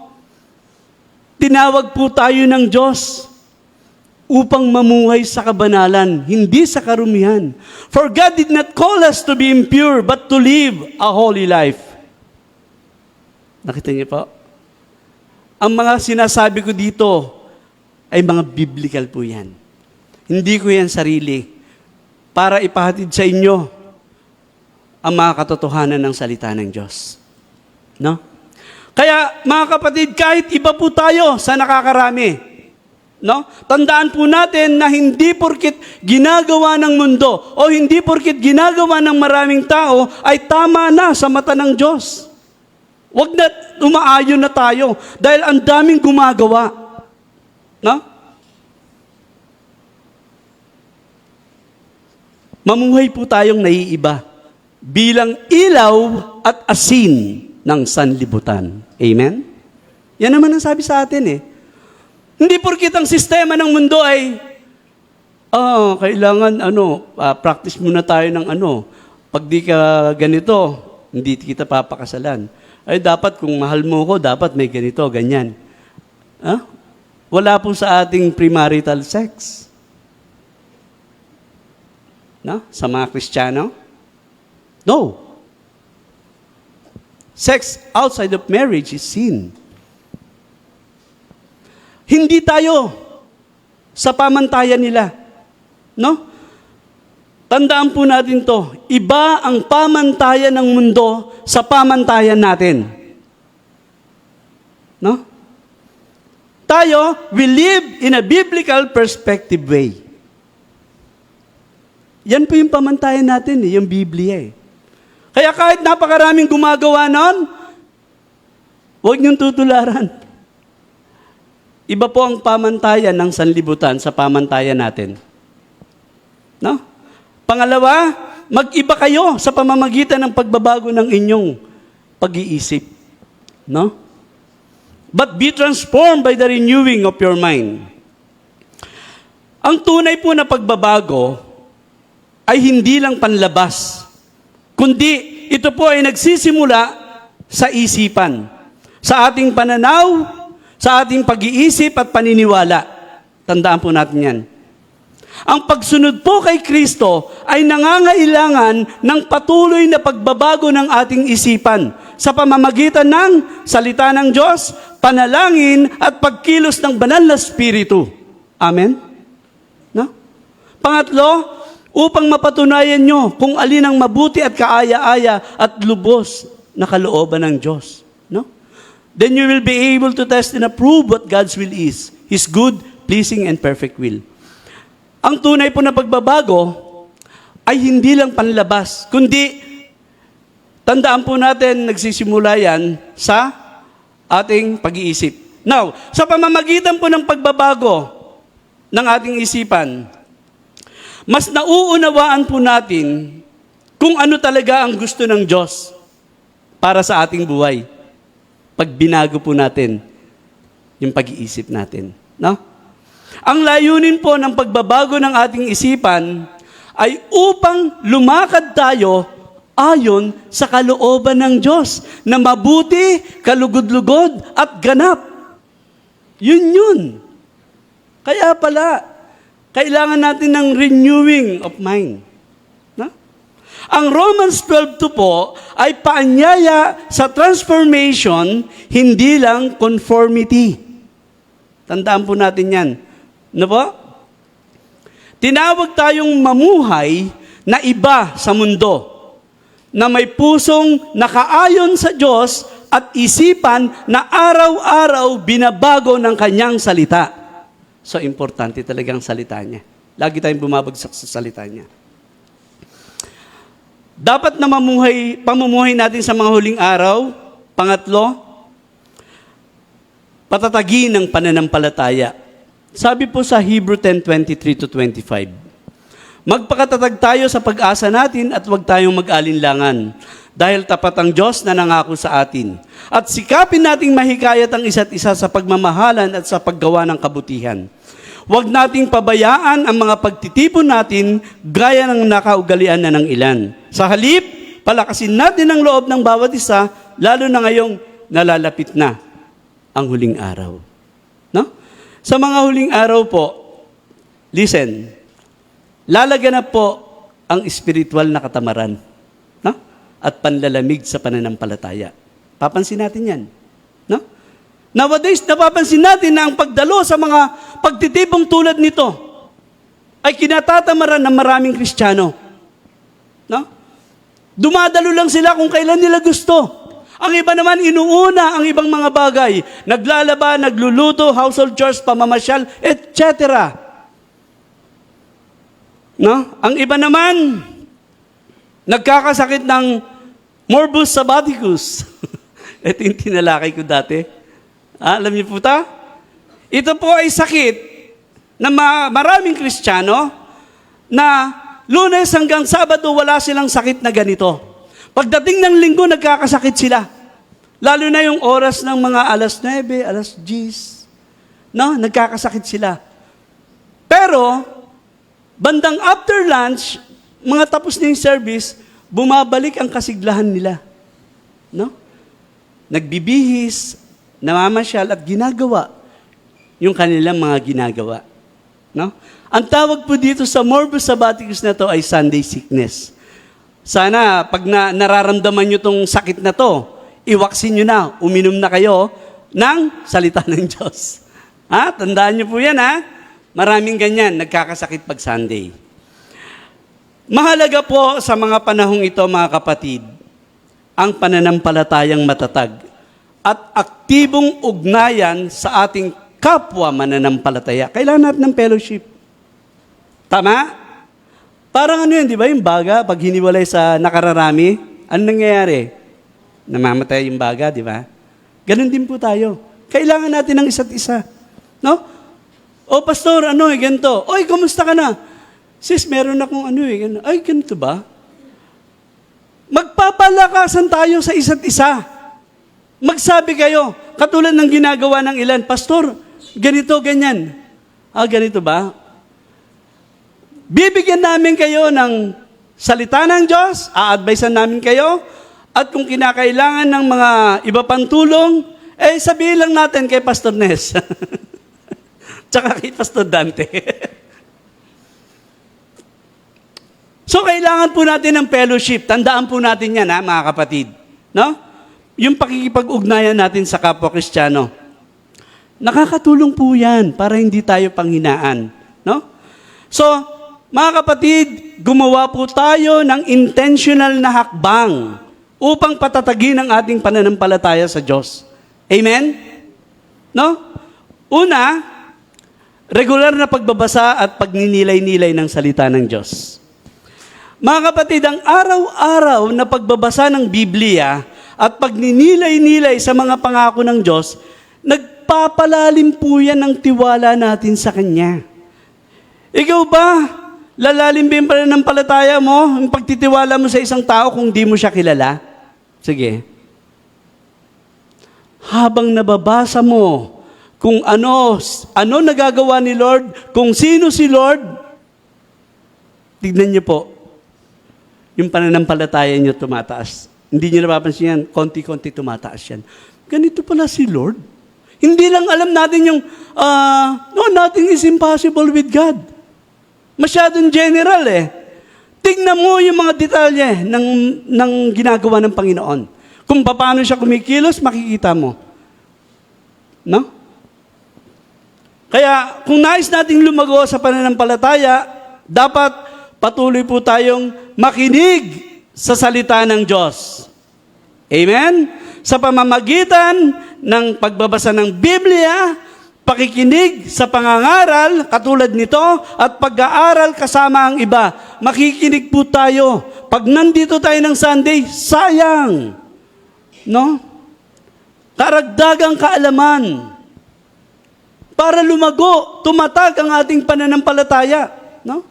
tinawag po tayo ng Diyos upang mamuhay sa kabanalan, hindi sa karumihan. For God did not call us to be impure, but to live a holy life. Nakita niyo po? Ang mga sinasabi ko dito ay mga biblical po yan. Hindi ko yan sarili para ipahatid sa inyo ang mga katotohanan ng salita ng Diyos. No? Kaya mga kapatid, kahit iba po tayo sa nakakarami, no? Tandaan po natin na hindi porkit ginagawa ng mundo o hindi porkit ginagawa ng maraming tao ay tama na sa mata ng Diyos. Huwag na umaayon na tayo dahil ang daming gumagawa. No? Mamuhay po tayong naiiba bilang ilaw at asin ng sanlibutan. Amen? Yan naman ang sabi sa atin eh. Hindi porkit ang sistema ng mundo ay, kailangan practice muna tayo ng pag di ka ganito, hindi kita papakasalan. Ay dapat kung mahal mo ko, dapat may ganito, ganyan. Wala po sa ating premarital sex. No? Sa mga Kristiyano? No. Sex outside of marriage is sin. Hindi tayo sa pamantayan nila. No? Tandaan po natin to, iba ang pamantayan ng mundo sa pamantayan natin. No? Tayo, we live in a biblical perspective way. Yan po yung pamantayan natin, yung Biblia. Kaya kahit napakaraming gumagawa noon, huwag niyong tutularan. Iba po ang pamantayan ng sanlibutan sa pamantayan natin. No? Pangalawa, mag-iba kayo sa pamamagitan ng pagbabago ng inyong pag-iisip. No? But be transformed by the renewing of your mind. Ang tunay po na pagbabago ay hindi lang panlabas, kundi ito po ay nagsisimula sa isipan, sa ating pananaw, sa ating pag-iisip at paniniwala. Tandaan po natin yan. Ang pagsunod po kay Kristo ay nangangailangan ng patuloy na pagbabago ng ating isipan sa pamamagitan ng salita ng Diyos, panalangin at pagkilos ng banal na Espiritu. Amen? No? Pangatlo, upang mapatunayan nyo kung alin ang mabuti at kaaya-aya at lubos na kalooban ng Diyos. No? Then you will be able to test and approve what God's will is, His good, pleasing, and perfect will. Ang tunay po na pagbabago ay hindi lang panlabas, kundi tandaan po natin, nagsisimula yan sa ating pag-iisip. Now, sa pamamagitan po ng pagbabago ng ating isipan, mas nauunawaan po natin kung ano talaga ang gusto ng Diyos para sa ating buhay. Pag binago po natin yung pag-iisip natin. No? Ang layunin po ng pagbabago ng ating isipan ay upang lumakad tayo ayon sa kalooban ng Diyos na mabuti, kalugod-lugod at ganap. Yun. Kaya pala, kailangan natin ng renewing of mind. No? Ang Romans 12:2 po ay paanyaya sa transformation, hindi lang conformity. Tandaan po natin yan. Ano po? Tinawag tayong mamuhay na iba sa mundo, na may pusong nakaayon sa Diyos at isipan na araw-araw binabago ng kanyang salita. So, importante talagang salita niya. Lagi tayong bumabagsak sa salita niya. Dapat na pamumuhay natin sa mga huling araw. Pangatlo, patatagin ng pananampalataya. Sabi po sa Hebrew 10:23-25, magpakatatag tayo sa pag-asa natin at huwag tayong mag-alinlangan, dahil tapat ang Diyos na nangako sa atin. At sikapin nating mahikayat ang isa't isa sa pagmamahalan at sa paggawa ng kabutihan. Huwag nating pabayaan ang mga pagtitipon natin gaya ng nakaugalian na ng ilan. Sa halip, palakasin natin ang loob ng bawat isa, lalo na ngayong nalalapit na ang huling araw. No? Sa mga huling araw po, listen, lalaganap po ang spiritual na katamaran, no? At panlalamig sa pananampalataya. Papansin natin yan. No? Nowadays, napapansin natin na ang pagdalo sa mga pagtitipong tulad nito ay kinatatamaran ng maraming Kristiyano. No? Dumadalo lang sila kung kailan nila gusto. Ang iba naman inuuna ang ibang mga bagay. Naglalaba, nagluluto, household chores, pamamasyal, etc. No? Ang iba naman, nagkakasakit ng morbus sabbaticus. Ito yung tinalakay ko dati. Alam niyo po ta? Ito po ay sakit na maraming Kristiyano na Lunes hanggang Sabado wala silang sakit na ganito. Pagdating ng Linggo, nagkakasakit sila. Lalo na yung oras ng mga alas 9, alas 10. No? Nagkakasakit sila. Pero, bandang after lunch, mga tapos na yung service, bumabalik ang kasiglahan nila. No? Nagbibihis, namamasyal at ginagawa yung kanilang mga ginagawa. No? Ang tawag po dito sa morbus sabbaticus na to ay Sunday sickness. Sana, pag nararamdaman nyo tong sakit na to, iwaksin nyo na, uminom na kayo ng salita ng Diyos. Ha? Tandaan nyo po yan, ha? Maraming ganyan, nagkakasakit pag Sunday. Mahalaga po sa mga panahong ito, mga kapatid, ang pananampalatayang matatag at aktibong ugnayan sa ating kapwa mananampalataya. Kailangan natin ng fellowship. Tama? Parang ano yun, di ba? Yung baga, pag hiniwalay sa nakararami, ano nangyayari? Namamatay yung baga, di ba? Ganon din po tayo. Kailangan natin ng isa't isa. No? O pastor, ganito. Oy, kumusta ka na? Sis, meron akong ganito. Ay, ganito ba? Magpapalakasan tayo sa isa't isa. Magsabi kayo, katulad ng ginagawa ng ilan, pastor, ganito, ganyan. Ganito ba? Bibigyan namin kayo ng salita ng Diyos, a-advisean namin kayo, at kung kinakailangan ng mga iba pang tulong, sabihin lang natin kay Pastor Nes. Tsaka kay Pastor Dante. So, kailangan po natin ng fellowship. Tandaan po natin yan, mga kapatid. No? Yung pakikipag-ugnayan natin sa kapwa Kristiyano. Nakakatulong po yan para hindi tayo panghinaan. No? So, mga kapatid, gumawa po tayo ng intentional na hakbang upang patatagin ang ating pananampalataya sa Diyos. Amen? No? Una, regular na pagbabasa at pagninilay-nilay ng salita ng Diyos. Mga kapatid, ang araw-araw na pagbabasa ng Biblia at pagninilay-nilay sa mga pangako ng Diyos, nagpapalalim po yan ng tiwala natin sa Kanya. Ikaw ba, lalalim ba yung pananampalataya mo, yung pagtitiwala mo sa isang tao kung di mo siya kilala? Sige. Habang nababasa mo kung ano nagagawa ni Lord, kung sino si Lord, tignan niyo po, yung pananampalataya niyo tumataas. Hindi niyo napapansin yan, konti-konti tumataas yan. Ganito pala si Lord. Hindi lang alam natin yung, nothing is impossible with God. Masyadong general Tingnan mo yung mga detalye ng ginagawa ng Panginoon. Kung paano siya kumikilos, makikita mo. No? Kaya, kung nais nating lumago sa pananampalataya, dapat patuloy po tayong makinig sa salita ng Diyos. Amen? Sa pamamagitan ng pagbabasa ng Biblia, pakikinig sa pangangaral, katulad nito, at pag-aaral kasama ang iba. Makikinig po tayo. Pag nandito tayo ng Sunday, sayang. No? Karagdagang kaalaman. Para lumago, tumatag ang ating pananampalataya. No?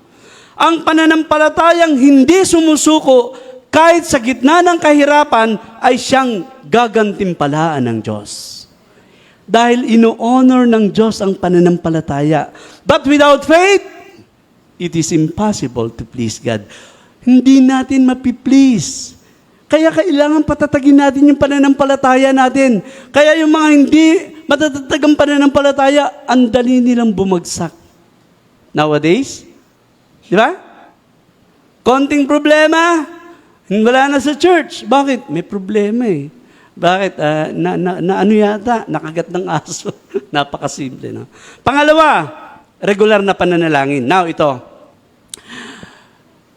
Ang pananampalatayang hindi sumusuko kahit sa gitna ng kahirapan ay siyang gagantimpalaan ng Diyos. Dahil ino-honor ng Diyos ang pananampalataya. But without faith, it is impossible to please God. Hindi natin mapiplease. Kaya kailangan patatagin natin yung pananampalataya natin. Kaya yung mga hindi matatatag ang pananampalataya, ang dali nilang bumagsak. Nowadays, di ba? Konting problema, wala na sa church. Bakit? May problema Bakit? Ano yata? Nakagat ng aso. Napakasimple, no? Pangalawa, regular na pananalangin. Now, ito.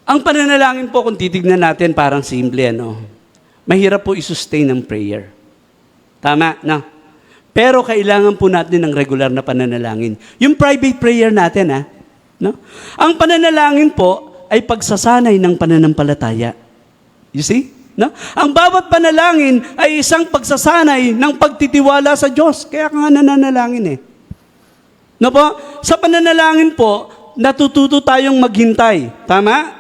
Ang pananalangin po, kung titignan natin, parang simple, mahirap po i-sustain ang prayer. Tama, no? Pero kailangan po natin ng regular na pananalangin. Yung private prayer natin, no? Ang pananalangin po ay pagsasanay ng pananampalataya. You see? No? Ang bawat panalangin ay isang pagsasanay ng pagtitiwala sa Diyos. Kaya ka nga nananalangin No po? Sa pananalangin po, natututo tayong maghintay. Tama?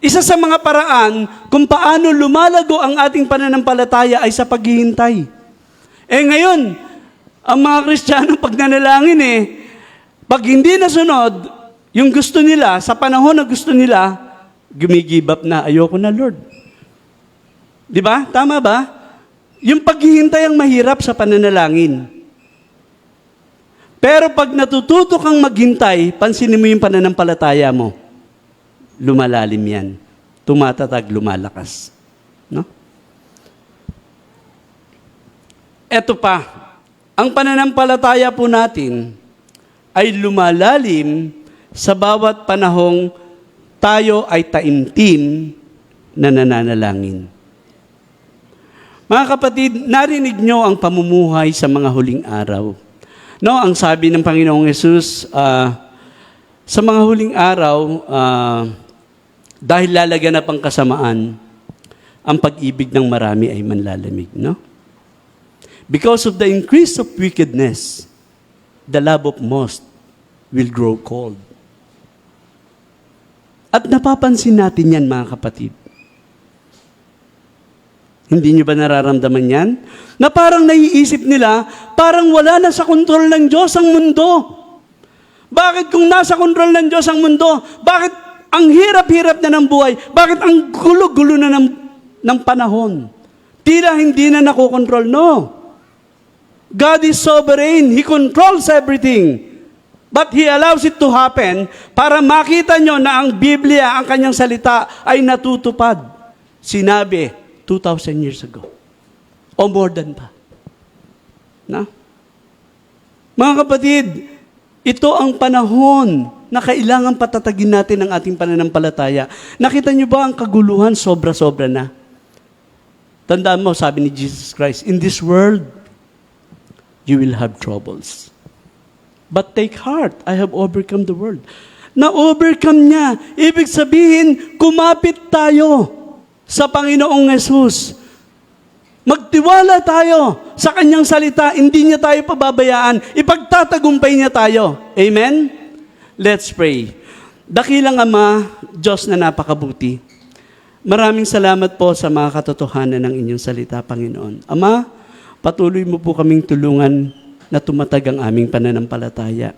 Isa sa mga paraan kung paano lumalago ang ating pananampalataya ay sa paghihintay. Ngayon, ang mga Kristiyano pag nanalangin pag hindi nasunod, yung gusto nila, sa panahon na gusto nila, gumigive up na, ayoko na Lord. Di ba? Tama ba? Yung paghihintay ang mahirap sa pananalangin. Pero pag natututo kang maghintay, pansinin mo yung pananampalataya mo. Lumalalim yan. Tumatatag, lumalakas. No? Eto pa. Ang pananampalataya po natin, ay lumalalim sa bawat panahong tayo ay taimtim na nananalangin. Mga kapatid, narinig nyo ang pamumuhay sa mga huling araw. No, ang sabi ng Panginoong Yesus, sa mga huling araw, dahil lalaganap ang kasamaan, ang pag-ibig ng marami ay manlalamig. No? Because of the increase of wickedness, the love of most will grow cold. At napapansin natin yan, mga kapatid. Hindi nyo ba nararamdaman yan? Na parang naiisip nila, parang wala na sa kontrol ng Diyos ang mundo. Bakit kung nasa kontrol ng Diyos ang mundo, bakit ang hirap-hirap na ng buhay? Bakit ang gulo-gulo na ng panahon? Tila hindi na nakokontrol, no. God is sovereign. He controls everything. But He allows it to happen para makita nyo na ang Biblia, ang kanyang salita, ay natutupad. Sinabi 2,000 years ago. O more than pa. Na? Mga kapatid, ito ang panahon na kailangan patatagin natin ang ating pananampalataya. Nakita nyo ba ang kaguluhan? Sobra-sobra na. Tandaan mo, sabi ni Jesus Christ, in this world, you will have troubles. But take heart, I have overcome the world. Na-overcome niya. Ibig sabihin, kumapit tayo sa Panginoong Yesus. Magtiwala tayo sa kanyang salita, hindi niya tayo pababayaan, ipagtatagumpay niya tayo. Amen? Let's pray. Dakilang Ama, Diyos na napakabuti, maraming salamat po sa mga katotohanan ng inyong salita, Panginoon. Ama, patuloy mo po kaming tulungan na tumatag ang aming pananampalataya.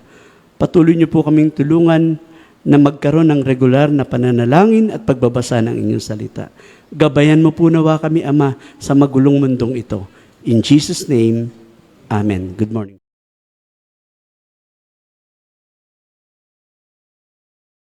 Patuloy niyo po kaming tulungan na magkaroon ng regular na pananalangin at pagbabasa ng inyong salita. Gabayan mo po nawa kami, Ama, sa magulong mundong ito. In Jesus' name, Amen. Good morning.